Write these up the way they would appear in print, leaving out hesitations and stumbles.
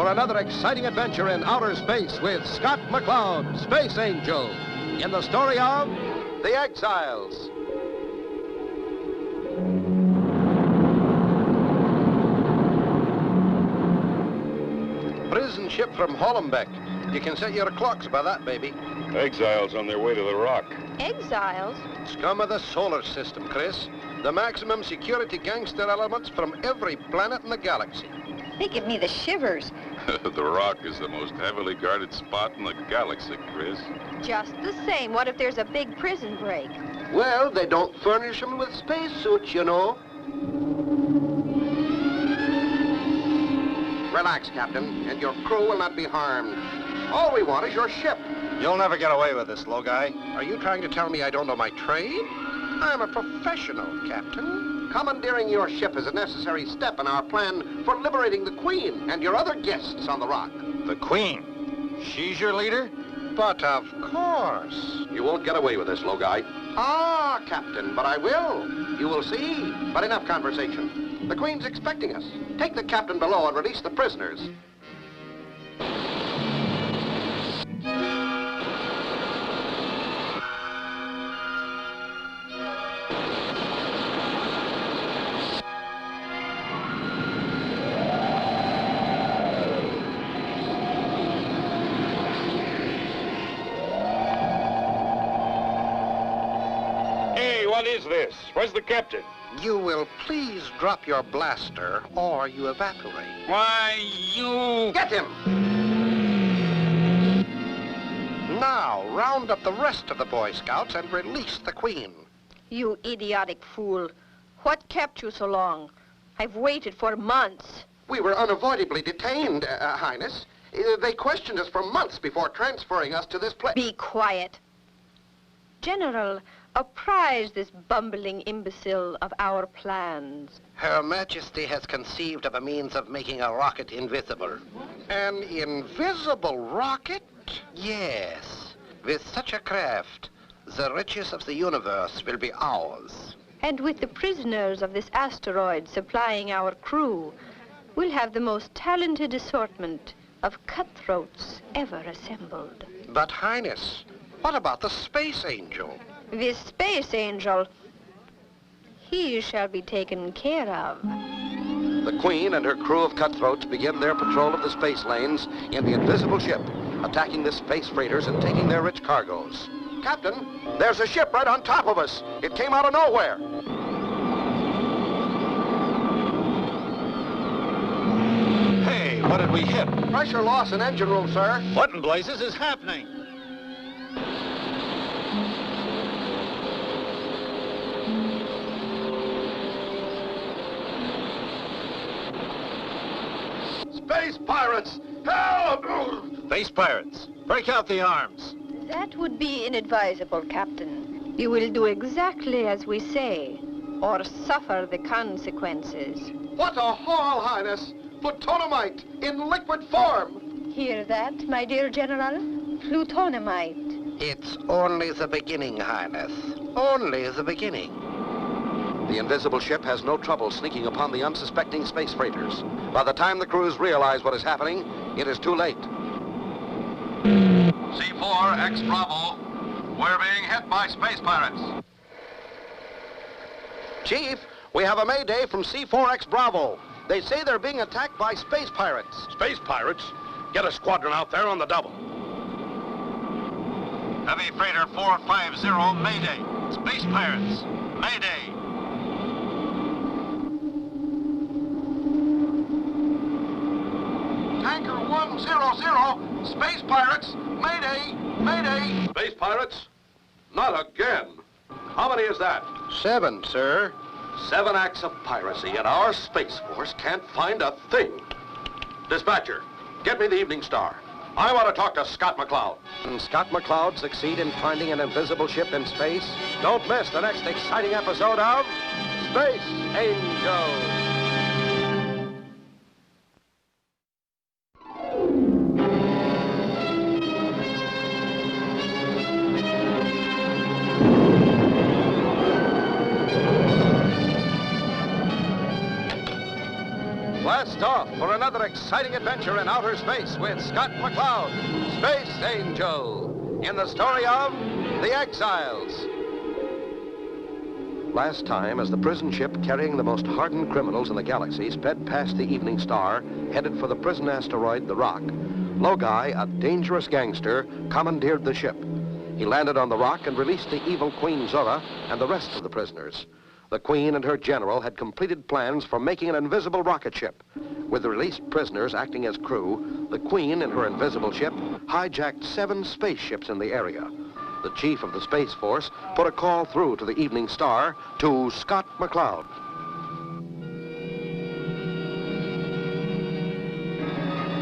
another exciting adventure in outer space with Scott McCloud, Space Angel, in the story of The Exiles. Prison ship from Hollenbeck. You can set your clocks by that, baby. Exiles on their way to the rock. Exiles? Scum of the solar system, Chris. The maximum security gangster elements from every planet in the galaxy. They give me the shivers. The rock is the most heavily guarded spot in the galaxy, Chris. Just the same, what if there's a big prison break? Well, they don't furnish them with spacesuits, you know. Relax, Captain, and your crew will not be harmed. All we want is your ship. You'll never get away with this, low guy. Are you trying to tell me I don't know my trade? I'm a professional, Captain. Commandeering your ship is a necessary step in our plan for liberating the Queen and your other guests on the rock. The Queen? She's your leader? But of course. You won't get away with this, low guy. Ah, Captain, but I will. You will see. But enough conversation. The Queen's expecting us. Take the captain below and release the prisoners. What is this? Where's the captain? You will please drop your blaster or you evaporate. Why, you... Get him! Now, round up the rest of the Boy Scouts and release the Queen. You idiotic fool. What kept you so long? I've waited for months. We were unavoidably detained, Highness. They questioned us for months before transferring us to this place. Be quiet. General, apprise this bumbling imbecile of our plans. Her Majesty has conceived of a means of making a rocket invisible. An invisible rocket? Yes. With such a craft, the riches of the universe will be ours. And with the prisoners of this asteroid supplying our crew, we'll have the most talented assortment of cutthroats ever assembled. But, Highness, what about the Space Angel? The Space Angel, he shall be taken care of. The Queen and her crew of cutthroats begin their patrol of the space lanes in the invisible ship, attacking the space freighters and taking their rich cargoes. Captain, there's a ship right on top of us. It came out of nowhere. Hey, what did we hit? Pressure loss in engine room, sir. What in blazes is happening? Space pirates! Help! Space pirates, break out the arms. That would be inadvisable, Captain. You will do exactly as we say, or suffer the consequences. What a haul, Highness! Plutonomite in liquid form! Hear that, my dear General? Plutonomite. It's only the beginning, Highness. Only the beginning. The invisible ship has no trouble sneaking upon the unsuspecting space freighters. By the time the crews realize what is happening, it is too late. C4X Bravo. We're being hit by space pirates. Chief, we have a mayday from C4X Bravo. They say they're being attacked by space pirates. Space pirates? Get a squadron out there on the double. Heavy freighter 450, Mayday. Space pirates, Mayday. Tanker 100, space pirates, Mayday, Mayday. Space pirates? Not again. How many is that? 7, sir. 7 acts of piracy, and our Space Force can't find a thing. Dispatcher, get me the Evening Star. I want to talk to Scott McCloud. And Scott McCloud succeed in finding an invisible ship in space? Don't miss the next exciting episode of Space Angels. Blast off for another exciting adventure in outer space with Scott McCloud, Space Angel, in the story of The Exiles. Last time, as the prison ship carrying the most hardened criminals in the galaxy sped past the Evening Star, headed for the prison asteroid, the Rock, Logai, a dangerous gangster, commandeered the ship. He landed on the Rock and released the evil Queen Zora and the rest of the prisoners. The Queen and her general had completed plans for making an invisible rocket ship. With the released prisoners acting as crew, the Queen and her invisible ship hijacked 7 spaceships in the area. The chief of the Space Force put a call through to the Evening Star to Scott McCloud.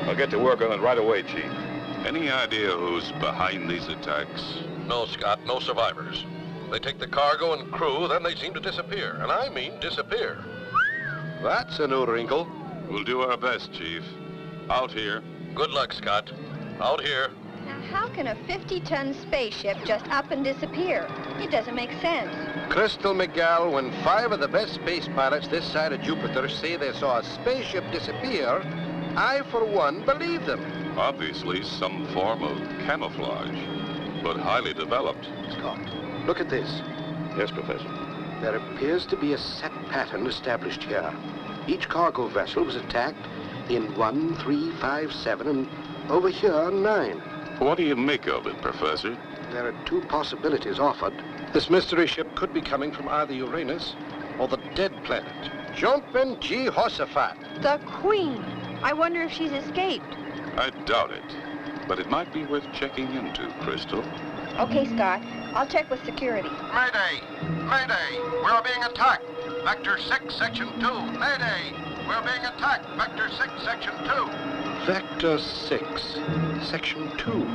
I'll get to work on it right away, Chief. Any idea who's behind these attacks? No, Scott, no survivors. They take the cargo and crew, then they seem to disappear. And I mean disappear. That's a new wrinkle. We'll do our best, Chief. Out here. Good luck, Scott. Out here. Now, how can a 50-ton spaceship just up and disappear? It doesn't make sense. Crystal Miguel, when 5 of the best space pilots this side of Jupiter say they saw a spaceship disappear, I, for one, believe them. Obviously some form of camouflage, but highly developed. Scott, look at this. Yes, Professor. There appears to be a set pattern established here. Each cargo vessel was attacked in 1, 3, 5, 7, and over here, 9. What do you make of it, Professor? There are 2 possibilities offered. This mystery ship could be coming from either Uranus or the dead planet. Jumpin' Jehoshaphat. The Queen. I wonder if she's escaped. I doubt it, but it might be worth checking into, Crystal. Okay, Scott. I'll check with security. Mayday! Mayday! We're being attacked! Vector 6, Section 2. Mayday! We're being attacked! Vector 6, Section 2. Vector 6, Section 2.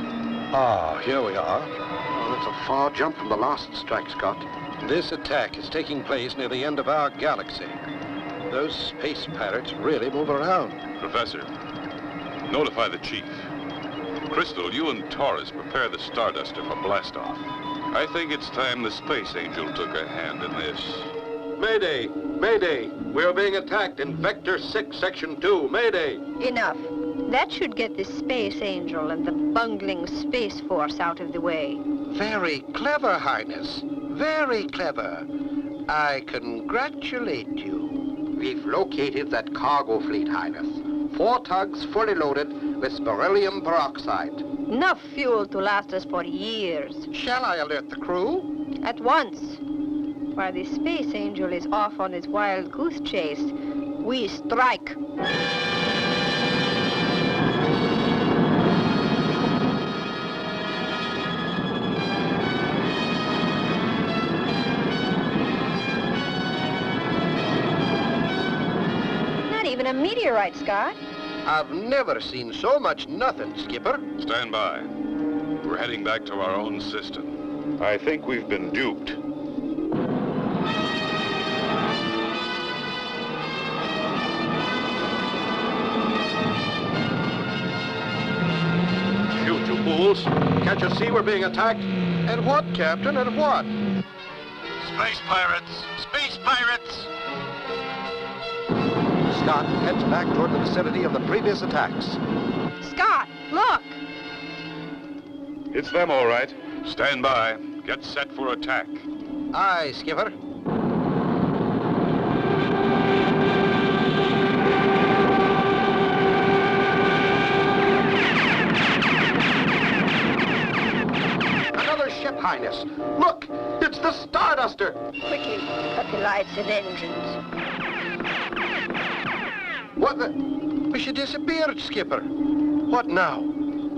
Ah, here we are. Oh, that's a far jump from the last strike, Scott. This attack is taking place near the end of our galaxy. Those space pirates really move around. Professor, notify the Chief. Crystal, you and Taurus prepare the Starduster for blastoff. I think it's time the Space Angel took a hand in this. Mayday! Mayday! We're being attacked in Vector 6, Section 2. Mayday! Enough. That should get the Space Angel and the bungling Space Force out of the way. Very clever, Highness. Very clever. I congratulate you. We've located that cargo fleet, Highness. 4 tugs fully loaded with beryllium peroxide. Enough fuel to last us for years. Shall I alert the crew? At once. While the Space Angel is off on his wild goose chase, we strike. Not even a meteorite, Scott. I've never seen so much nothing, Skipper. Stand by. We're heading back to our own system. I think we've been duped. Shoot, you fools! Can't you see we're being attacked? And what, Captain, and what? Space pirates! Space pirates! Scott heads back toward the vicinity of the previous attacks. Scott, look! It's them, all right. Stand by. Get set for attack. Aye, Skipper. Another ship, Highness. Look, it's the Starduster. Quickly, cut the lights and engines. What the? She disappeared, Skipper. What now?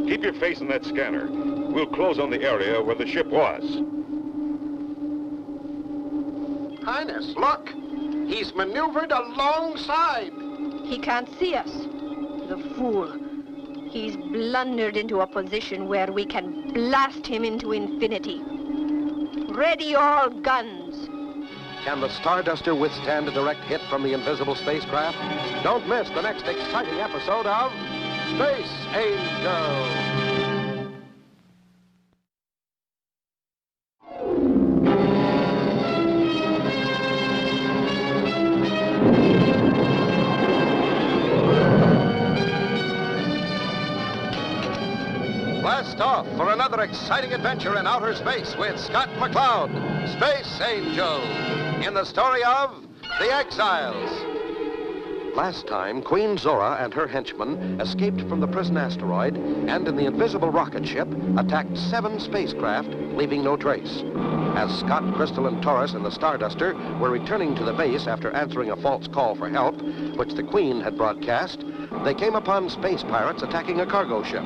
Keep your face in that scanner. We'll close on the area where the ship was. Highness, look. He's maneuvered alongside. He can't see us. The fool. He's blundered into a position where we can blast him into infinity. Ready all guns. Can the Starduster withstand a direct hit from the invisible spacecraft? Don't miss the next exciting episode of Space Angel. for another exciting adventure in outer space with Scott McCloud, Space Angel, in the story of The Exiles. Last time, Queen Zora and her henchmen escaped from the prison asteroid and in the invisible rocket ship attacked 7 spacecraft, leaving no trace. As Scott, Crystal, and Taurus and the Starduster were returning to the base after answering a false call for help, which the Queen had broadcast, they came upon space pirates attacking a cargo ship.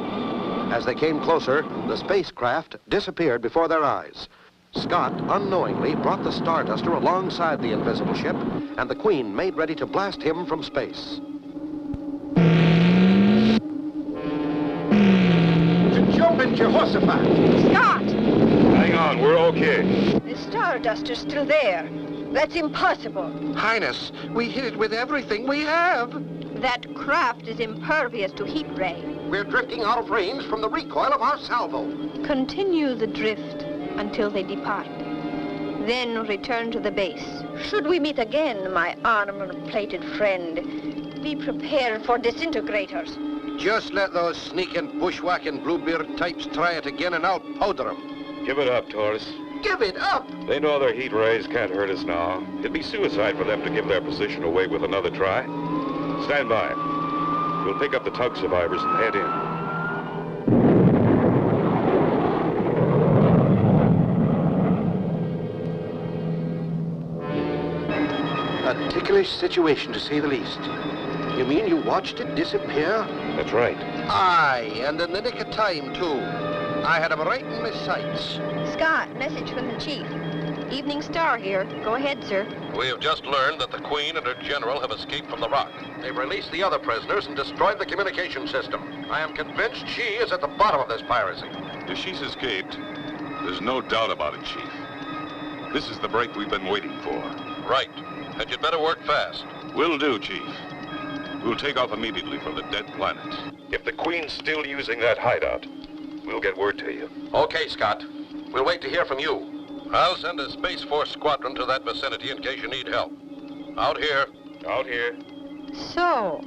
As they came closer, the spacecraft disappeared before their eyes. Scott unknowingly brought the Starduster alongside the invisible ship, and the Queen made ready to blast him from space. Jumping Jehoshaphat! Scott! Hang on, we're okay. The Starduster's still there. That's impossible. Highness, we hit it with everything we have. That craft is impervious to heat ray. We're drifting out of range from the recoil of our salvo. Continue the drift until they depart. Then return to the base. Should we meet again, my armor-plated friend, be prepared for disintegrators. Just let those sneaking, bushwhacking Bluebeard types try it again and I'll powder them. Give it up, Taurus. Give it up! They know their heat rays can't hurt us now. It'd be suicide for them to give their position away with another try. Stand by. We'll pick up the tug survivors and head in. A ticklish situation, to say the least. You mean you watched it disappear? That's right. Aye, and in the nick of time, too. I had him right in my sights. Scott, message from the chief. Evening Star here. Go ahead, sir. We have just learned that the Queen and her general have escaped from the rock. They've released the other prisoners and destroyed the communication system. I am convinced she is at the bottom of this piracy. If she's escaped, there's no doubt about it, Chief. This is the break we've been waiting for. Right. And you'd better work fast. Will do, Chief. We'll take off immediately for the dead planet. If the Queen's still using that hideout, we'll get word to you. Okay, Scott. We'll wait to hear from you. I'll send a Space Force squadron to that vicinity in case you need help. Out here. Out here. So,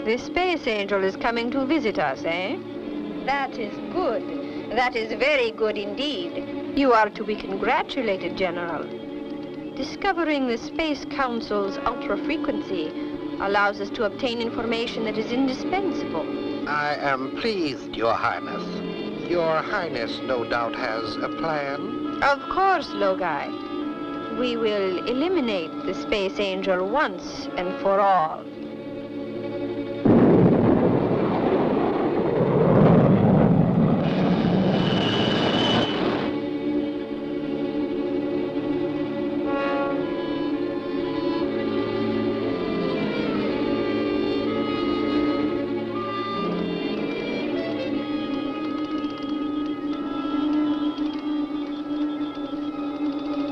the Space Angel is coming to visit us, eh? That is good. That is very good indeed. You are to be congratulated, General. Discovering the Space Council's ultra-frequency allows us to obtain information that is indispensable. I am pleased, Your Highness. Your Highness no doubt has a plan. Of course, Logai. We will eliminate the Space Angel once and for all.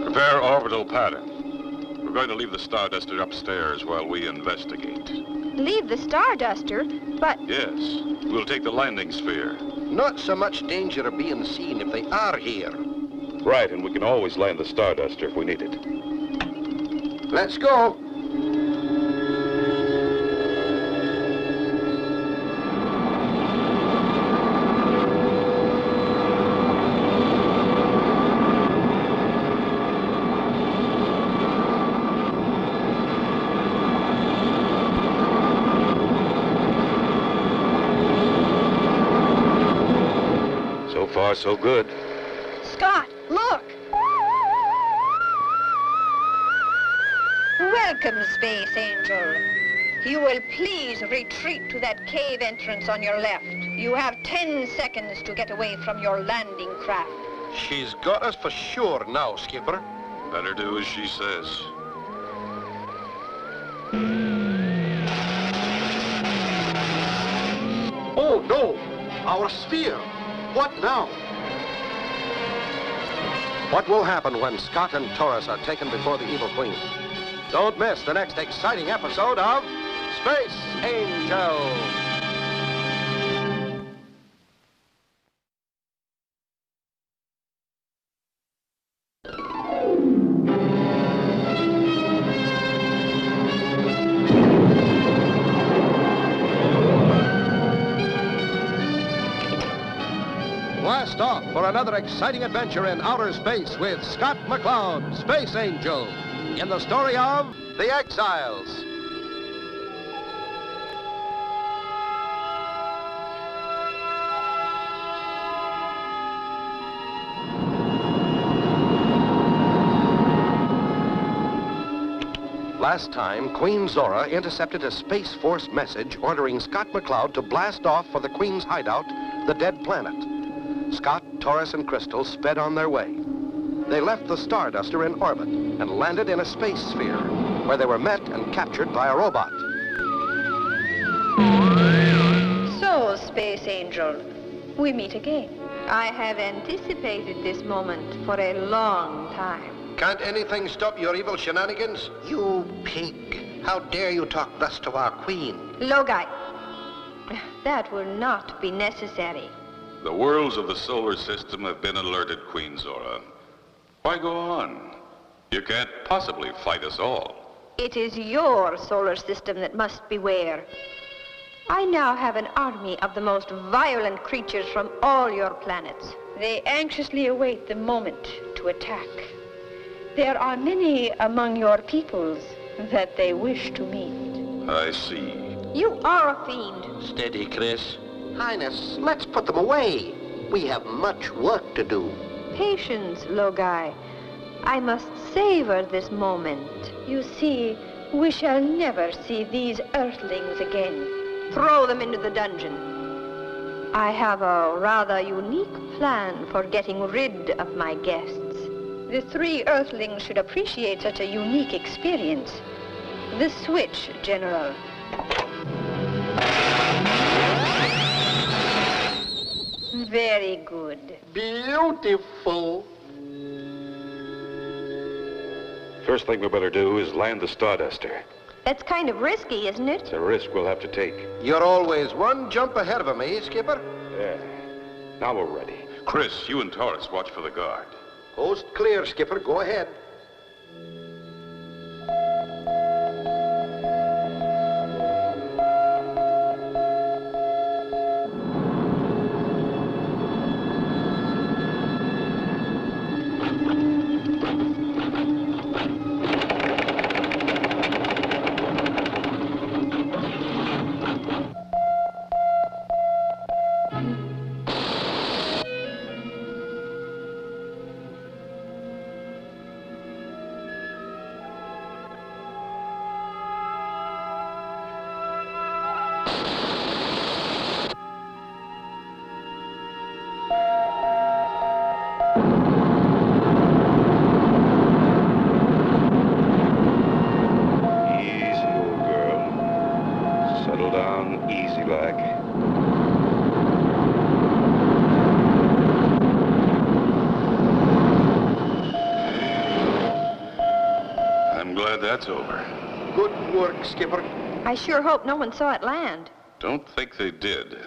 Prepare orbital pattern. We're going to leave the Starduster upstairs while we investigate. Leave the Starduster? But Yes, we'll take the landing sphere. Not so much danger of being seen if they are here. Right, and we can always land the Starduster if we need it. Let's go. So far, so good. Scott, look! Welcome, Space Angel. You will please retreat to that cave entrance on your left. You have 10 seconds to get away from your landing craft. She's got us for sure now, Skipper. Better do as she says. Oh, no! Our sphere! What now? What will happen when Scott and Taurus are taken before the evil Queen? Don't miss the next exciting episode of Space Angel! Blast off! off for another exciting adventure in outer space with Scott McCloud, Space Angel, in the story of The Exiles. Last time, Queen Zora intercepted a Space Force message ordering Scott McCloud to blast off for the Queen's hideout, the Dead Planet. Scott, Taurus, and Crystal sped on their way. They left the Starduster in orbit and landed in a space sphere, where they were met and captured by a robot. So, Space Angel, we meet again. I have anticipated this moment for a long time. Can't anything stop your evil shenanigans? You pig. How dare you talk thus to our queen? Logai, that will not be necessary. The worlds of the solar system have been alerted, Queen Zora. Why go on? You can't possibly fight us all. It is your solar system that must beware. I now have an army of the most violent creatures from all your planets. They anxiously await the moment to attack. There are many among your peoples that they wish to meet. I see. You are a fiend. Steady, Chris. Highness, let's put them away. We have much work to do. Patience, Logai. I must savor this moment. You see, we shall never see these earthlings again. Throw them into the dungeon. I have a rather unique plan for getting rid of my guests. The 3 earthlings should appreciate such a unique experience. The switch, General. Very good. Beautiful. First thing we better do is land the Starduster. That's kind of risky, isn't it? It's a risk we'll have to take. You're always one jump ahead of me, Skipper. Yeah. Now we're ready. Chris, you and Taurus watch for the guard. Coast clear, Skipper. Go ahead. That's over. Good work, Skipper. I sure hope no one saw it land. Don't think they did.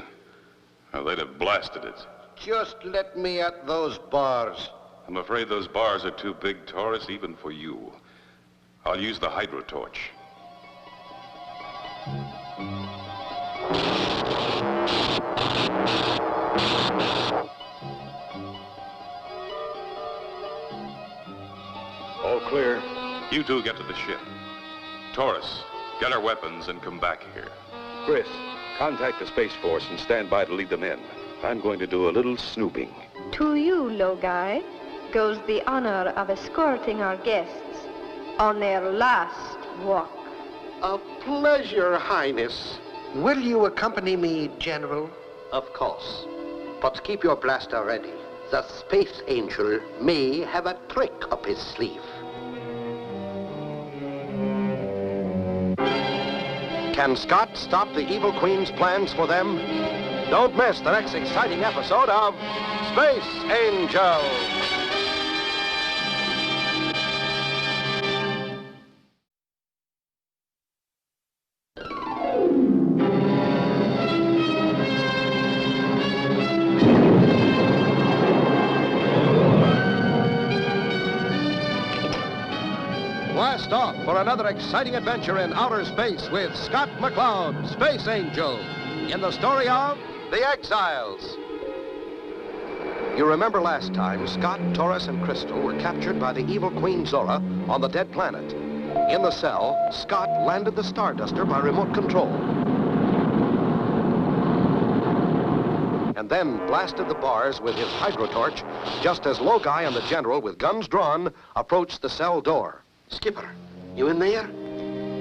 Or they'd have blasted it. Just let me at those bars. I'm afraid those bars are too big, Taurus, even for you. I'll use the hydro torch. All clear. You two get to the ship. Taurus, get our weapons and come back here. Chris, contact the Space Force and stand by to lead them in. I'm going to do a little snooping. To you, Logai, goes the honor of escorting our guests on their last walk. A pleasure, Highness. Will you accompany me, General? Of course. But keep your blaster ready. The Space Angel may have a trick up his sleeve. Can Scott stop the evil Queen's plans for them? Don't miss the next exciting episode of Space Angel. Blast off for another exciting adventure in outer space with Scott McCloud, Space Angel, in the story of The Exiles. You remember last time, Scott, Taurus, and Crystal were captured by the evil Queen Zora on the dead planet. In the cell, Scott landed the Starduster by remote control. And then blasted the bars with his hydrotorch, just as Logai and the General, with guns drawn, approached the cell door. Skipper, you in there?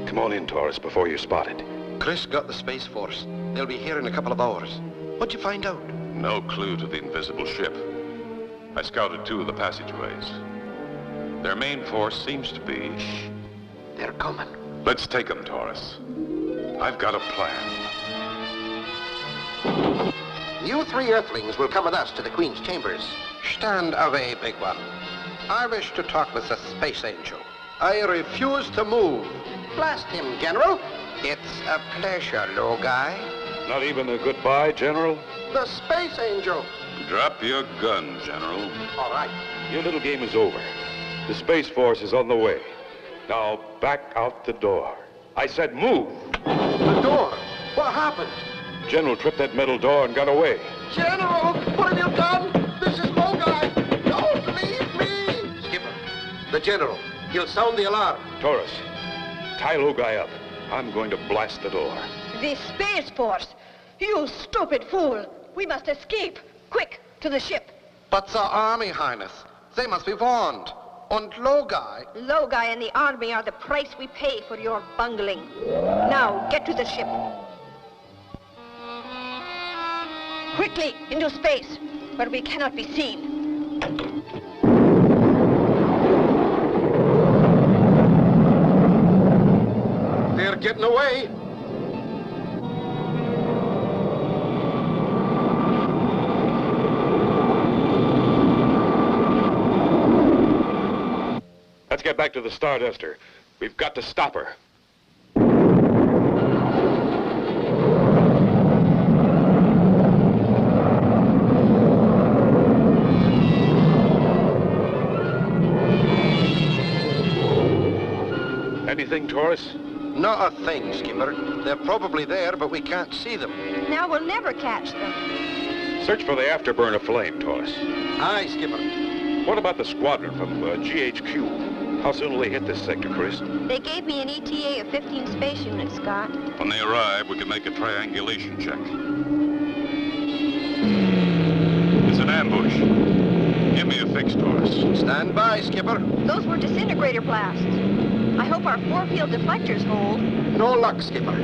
Come on in, Taurus, before you're spotted. Chris got the Space Force. They'll be here in a couple of hours. What'd you find out? No clue to the invisible ship. I scouted 2 of the passageways. Their main force seems to be... Shh. They're coming. Let's take them, Taurus. I've got a plan. You 3 Earthlings will come with us to the Queen's chambers. Stand away, big one. I wish to talk with the Space Angel. I refuse to move. Blast him, General. It's a pleasure, Logai. Not even a goodbye, General? The Space Angel. Drop your gun, General. All right. Your little game is over. The Space Force is on the way. Now, back out the door. I said move! The door? What happened? General tripped that metal door and got away. General, what have you done? This is Logai. Don't leave me! Skipper, the General. He'll sound the alarm. Taurus, tie Logai up. I'm going to blast the door. The Space Force! You stupid fool! We must escape! Quick, to the ship! But the Army, Highness. They must be warned. And Logai... Logai and the Army are the price we pay for your bungling. Now, get to the ship. Quickly, into space, where we cannot be seen. They're getting away. Let's get back to the Starduster. We've got to stop her. Anything, Taurus? Not a thing, Skipper. They're probably there, but we can't see them. Now we'll never catch them. Search for the afterburner flame, Taurus. Aye, Skipper. What about the squadron from GHQ? How soon will they hit this sector, Chris? They gave me an ETA of 15 space units, Scott. When they arrive, we can make a triangulation check. It's an ambush. Give me a fix, Taurus. Stand by, Skipper. Those were disintegrator blasts. I hope our four-field deflectors hold. No luck, Skipper.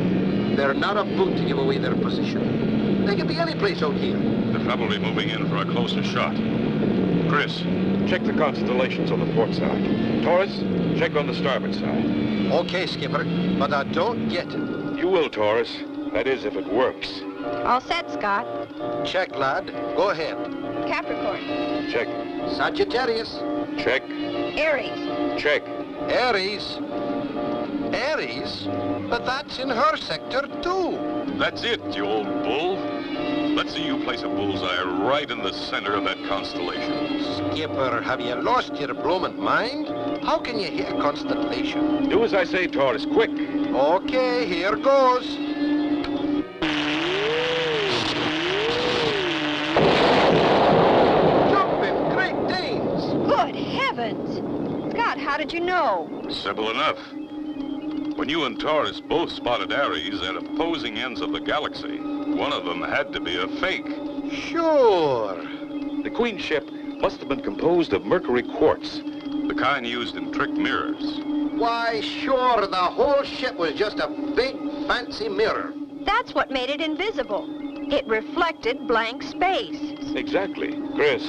They're not about to give away their position. They could be any place out here. They're probably moving in for a closer shot. Chris, check the constellations on the port side. Taurus, check on the starboard side. Okay, Skipper, but I don't get it. You will, Taurus. That is, if it works. All set, Scott. Check, lad. Go ahead. Capricorn. Check. Sagittarius. Check. Aries. Check. Aries. Aries? But that's in her sector, too. that's it, you old bull. Let's see you place a bullseye right in the center of that constellation. Skipper, have you lost your blooming mind? How can you hit a constellation? Do as I say, Taurus, quick. Okay, here goes. Jumping Great Danes! Good heavens! Scott, how did you know? Simple enough. When you and Taurus both spotted Ares at opposing ends of the galaxy, one of them had to be a fake. Sure. The Queen ship must have been composed of mercury quartz. The kind used in trick mirrors. Why, sure, the whole ship was just a big, fancy mirror. That's what made it invisible. It reflected blank space. Exactly. Chris,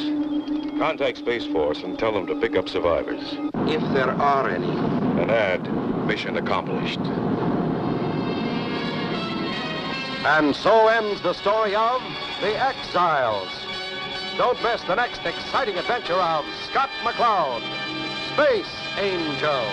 contact Space Force and tell them to pick up survivors. If there are any. And add, mission accomplished. And so ends the story of The Exiles. Don't miss the next exciting adventure of Scott McCloud, Space Angel.